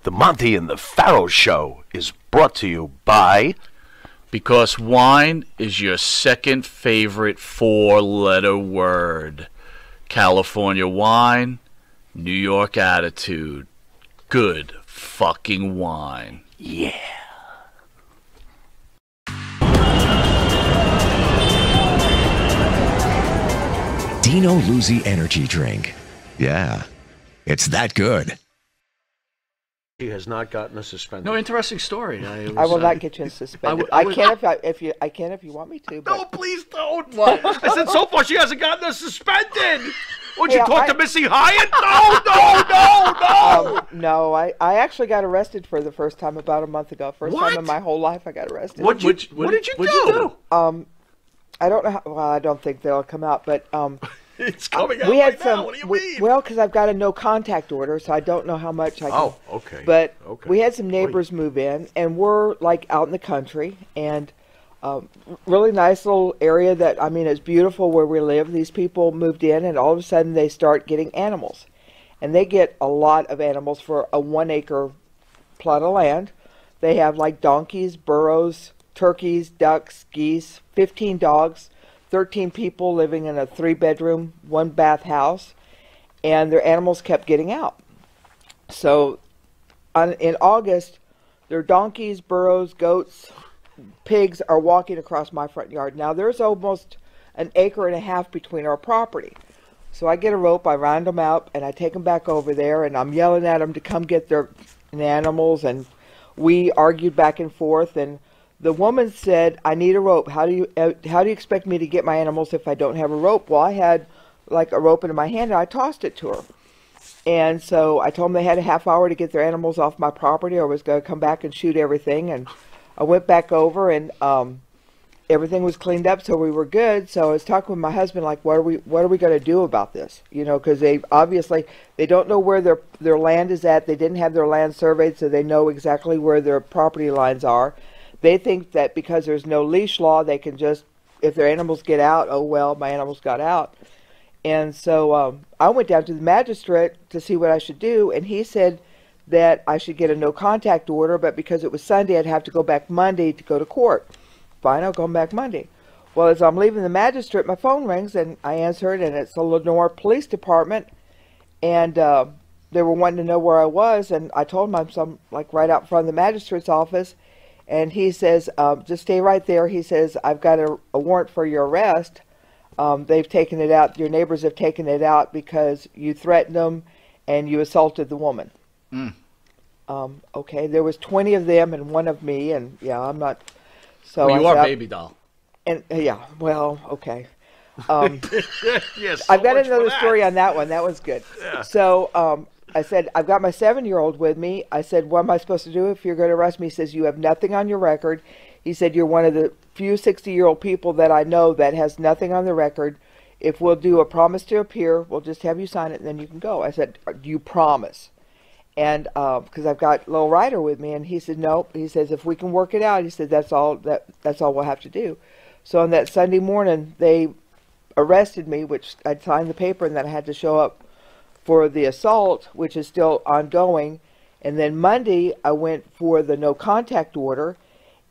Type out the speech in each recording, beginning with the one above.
The Monty and the Pharaoh Show is brought to you by... Because wine is your second favorite four-letter word. California wine, New York attitude. Good fucking wine. Yeah. Dino Luzzi Energy Drink. Yeah, it's that good. He has not gotten a suspended. No, interesting story. I will not get you suspended. I can if you want me to. But... No, please don't. What? I said so far she hasn't gotten us suspended. Would you talk to Missy Hyatt? No. No, I actually got arrested for the first time about a month ago. First time in my whole life I got arrested. What did you do? I don't know. Well, I don't think they'll come out, but it's coming out right now. What do you mean? Well, because I've got a no contact order, so I don't know how much I can. Oh, okay. But we had some neighbors move in, and we're like out in the country, and really nice little area that, I mean, it's beautiful where we live. These people moved in, and all of a sudden they start getting animals, and they get a lot of animals for a 1 acre plot of land. They have like donkeys, burros, turkeys, ducks, geese, 15 dogs, 13 people living in a 3-bedroom, 1-bath house, and their animals kept getting out. So in August, their donkeys, burros, goats, pigs are walking across my front yard. Now there's almost an acre and a half between our property. So I get a rope, I round them out, and I take them back over there, and I'm yelling at them to come get their animals, and we argued back and forth, and the woman said, I need a rope. How do you expect me to get my animals if I don't have a rope? Well, I had like a rope in my hand, and I tossed it to her. And so I told them they had a half hour to get their animals off my property, or I was going to come back and shoot everything. And I went back over, and everything was cleaned up, so we were good. So I was talking with my husband, like, what are we going to do about this? You know, because they don't know where their land is at. They didn't have their land surveyed, so they know exactly where their property lines are. They think that because there's no leash law, they can just, if their animals get out, oh well, my animals got out. And so I went down to the magistrate to see what I should do, and he said that I should get a no contact order, but because it was Sunday, I'd have to go back Monday to go to court. Fine, I'll go back Monday. Well, as I'm leaving the magistrate, my phone rings, and I answer it, and it's the Lenore Police Department, and they were wanting to know where I was, and I told them I'm like right out front of the magistrate's office. And he says, just stay right there. He says, I've got a warrant for your arrest. They've taken it out. Your neighbors have taken it out because you threatened them and you assaulted the woman. Okay, there was 20 of them and 1 of me. And yeah, I'm not. So well, you are baby doll. And yeah, well, okay. Yes, I've got another story on that one. That one's good. Yeah. So I said, I've got my 7-year-old with me. I said, what am I supposed to do if you're going to arrest me? He says, you have nothing on your record. He said, you're one of the few 60-year-old people that I know that has nothing on the record. If we'll do a promise to appear, we'll just have you sign it and then you can go. I said, do you promise? And because I've got Lil Ryder with me, and he said, nope. He says, if we can work it out, he said, that's all we'll have to do. So on that Sunday morning, they arrested me, which I'd signed the paper, and then I had to show up for the assault, which is still ongoing. And then Monday I went for the no contact order,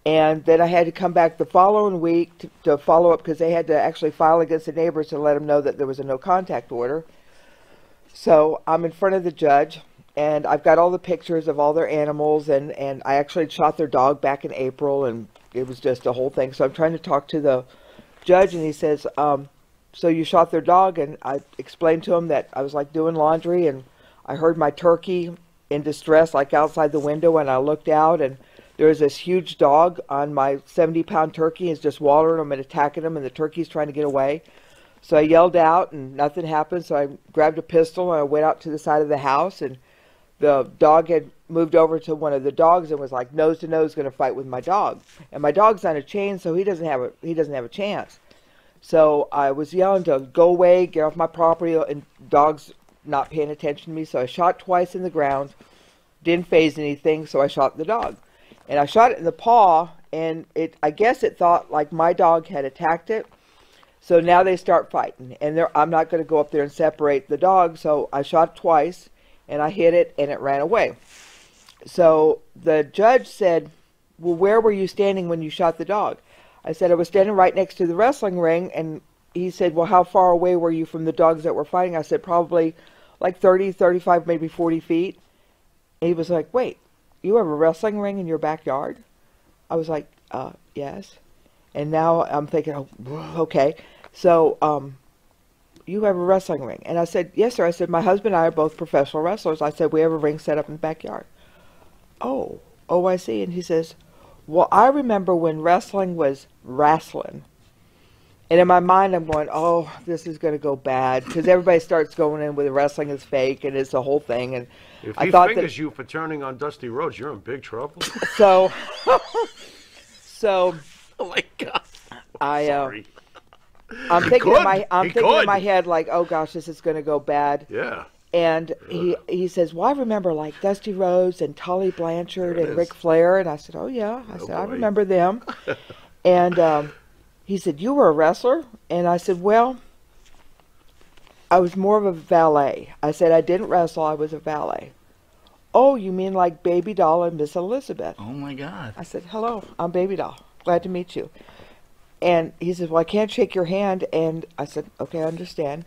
and then I had to come back the following week to follow up, because they had to actually file against the neighbors to let them know that there was a no contact order. So I'm in front of the judge, and I've got all the pictures of all their animals, and I actually shot their dog back in April, and it was just a whole thing. So I'm trying to talk to the judge, and he says, so you shot their dog? And I explained to him that I was like doing laundry, and I heard my turkey in distress like outside the window, and I looked out, and there was this huge dog on my 70-pound turkey. He's just wallowing him and attacking him, and the turkey's trying to get away. So I yelled out, and nothing happened. So I grabbed a pistol, and I went out to the side of the house, and the dog had moved over to one of the dogs and was like nose to nose going to fight with my dog. And my dog's on a chain, so he doesn't have a chance. So I was yelling to go away, get off my property, and dog's not paying attention to me. So I shot twice in the ground, didn't phase anything, so I shot the dog. And I shot it in the paw, and I guess it thought like my dog had attacked it. So now they start fighting, and I'm not going to go up there and separate the dog, so I shot twice, and I hit it, and it ran away. So the judge said, well, where were you standing when you shot the dog? I said, I was standing right next to the wrestling ring. And he said, well, how far away were you from the dogs that were fighting? I said, probably like 30, 35, maybe 40 feet. And he was like, wait, you have a wrestling ring in your backyard? I was like, yes. And now I'm thinking, oh, okay. So, you have a wrestling ring? And I said, yes, sir. I said, my husband and I are both professional wrestlers. I said, we have a ring set up in the backyard. Oh, I see. And he says, well, I remember when wrestling was wrestling. And in my mind, I'm going, oh, this is going to go bad. Because everybody starts going in with wrestling is fake and it's the whole thing. And If I he thought fingers you for turning on dusty roads, you're in big trouble. so, Oh my God. Sorry. I'm He thinking, could. I'm He thinking in could. my head, like, oh gosh, this is going to go bad. Yeah. And he says, well, I remember like Dusty Rhodes and Tully Blanchard There it and is. Ric Flair. And I said, oh yeah. I said, I boy. remember them. And he said, you were a wrestler? And I said, well, I was more of a valet. I said, I didn't wrestle. I was a valet. Oh, you mean like Baby Doll and Miss Elizabeth? Oh my God. I said, hello, I'm Baby Doll. Glad to meet you. And he says, well, I can't shake your hand. And I said, okay, I understand.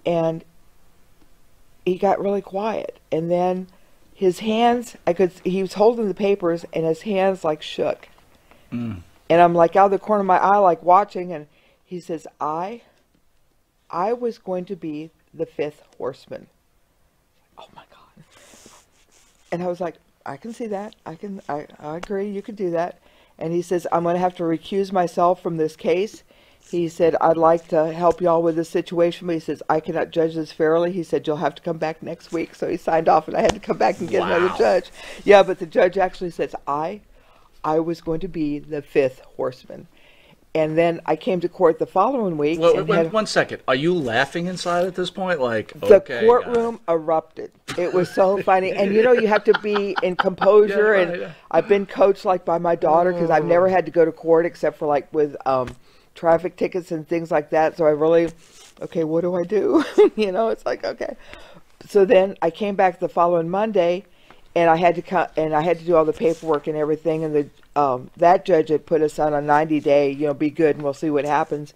And he got really quiet. And then his hands, he was holding the papers and his hands like shook. And I'm like out of the corner of my eye, like watching. And he says, I was going to be the fifth horseman. Oh my God. And I was like, I can see that. I agree. You can do that. And he says, I'm going to have to recuse myself from this case. He said, I'd like to help y'all with this situation, but he says, I cannot judge this fairly. He said, you'll have to come back next week. So he signed off, and I had to come back and get another judge. Yeah, but the judge actually says, I was going to be the fifth horseman. And then I came to court the following week. Well, and wait, 1 second. Are you laughing inside at this point? Like, the okay, courtroom erupted. It was so funny. And you know, you have to be in composure. Yeah, and yeah. I've been coached like by my daughter because I've never had to go to court except for like with traffic tickets and things like that. So I really, okay, what do I do? You know, it's like, okay. So then I came back the following Monday, and I had to do all the paperwork and everything. And that judge had put us on a 90-day, you know, be good and we'll see what happens.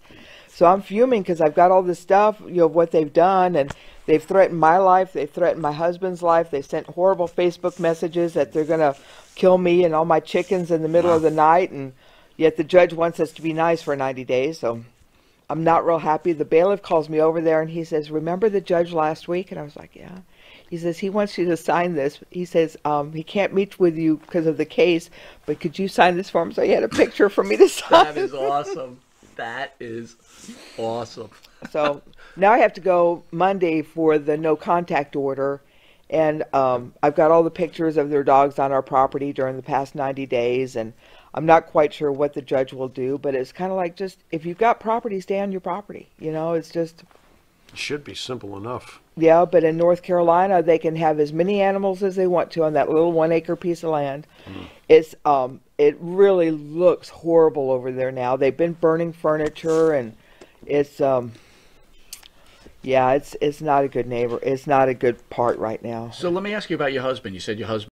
So I'm fuming because I've got all this stuff, you know, what they've done, and they've threatened my life. They've threatened my husband's life. They sent horrible Facebook messages that they're going to kill me and all my chickens in the middle of the night. And yet the judge wants us to be nice for 90 days. So I'm not real happy. The bailiff calls me over there and he says, remember the judge last week? And I was like, yeah. He says, he wants you to sign this. He says, he can't meet with you because of the case, but could you sign this for him? So he had a picture for me to sign. That is awesome. That is awesome. So now I have to go Monday for the no contact order. And I've got all the pictures of their dogs on our property during the past 90 days. And I'm not quite sure what the judge will do, but it's kind of like just, if you've got property, stay on your property. You know, it's just... It should be simple enough. Yeah, but in North Carolina, they can have as many animals as they want to on that little 1 acre piece of land. It's it really looks horrible over there now. They've been burning furniture, and it's yeah, it's not a good neighbor. It's not a good part right now. So let me ask you about your husband. You said your husband